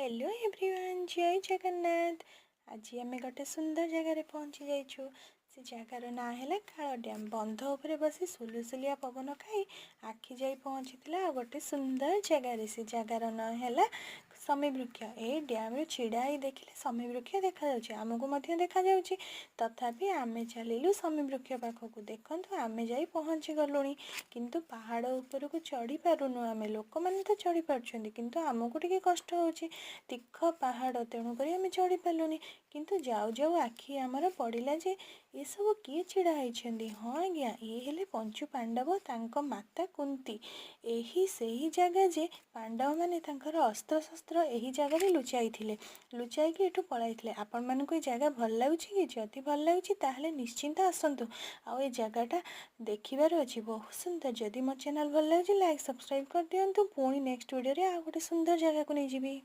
Hello everyone, जय जगन्नाथ। आज आम गोटे सुंदर जगार पहुँची जाइछु। से जगार ना है काल डैम। बंध उपरे बसी सुलुसुलिया पवन खाई आखि जाई पहुँची गोटे सुंदर जगार। से जगार ना है समी वृक्ष। ए डैम रे छिड़ा ही देखिले समी वृक्ष देखा जाउछि, आमको मध्य देखा जाउछि। तथापि आमे चलिलु समी वृक्ष पाखक। देखंतु आमे जाई पहुँची गलुनी, किंतु पहाड़ ऊपर को चढ़ी पारुनु। आमे लोक माने तो चढ़ी पारुछंती, किंतु आमको टिके कष्ट होउछि। तीख पहाड़, तेणु करी आमे चढ़ी पारुनी। किंतु जाऊ जाऊ आखि आमर पड़िला जे ये सब किए छिड़ा होइछंती। हाँ आज्ञा, ये हेले पंचु पांडव, तांको माता कुंती। एही सेही जगह जे पांडव माने तांकर अस्त्र शस्त्र एही जगह रे लुचाई थिले, लुचाई एठू पळाइथिले। आपण मानकु ए जगह भल लाଗୁछि कि? जदि भल लाଗୁछि ताहले निश्चिंत आसंतु आ ए जगहटा देखिबार अछि, बहुत सुंदर। जदि मो चैनल भल लाଗୁछि लाइक सब्सक्राइब कर दियंतु। पुणी नेक्स्ट वीडियो रे आ गोटे सुंदर जगह को नहीं जीवी।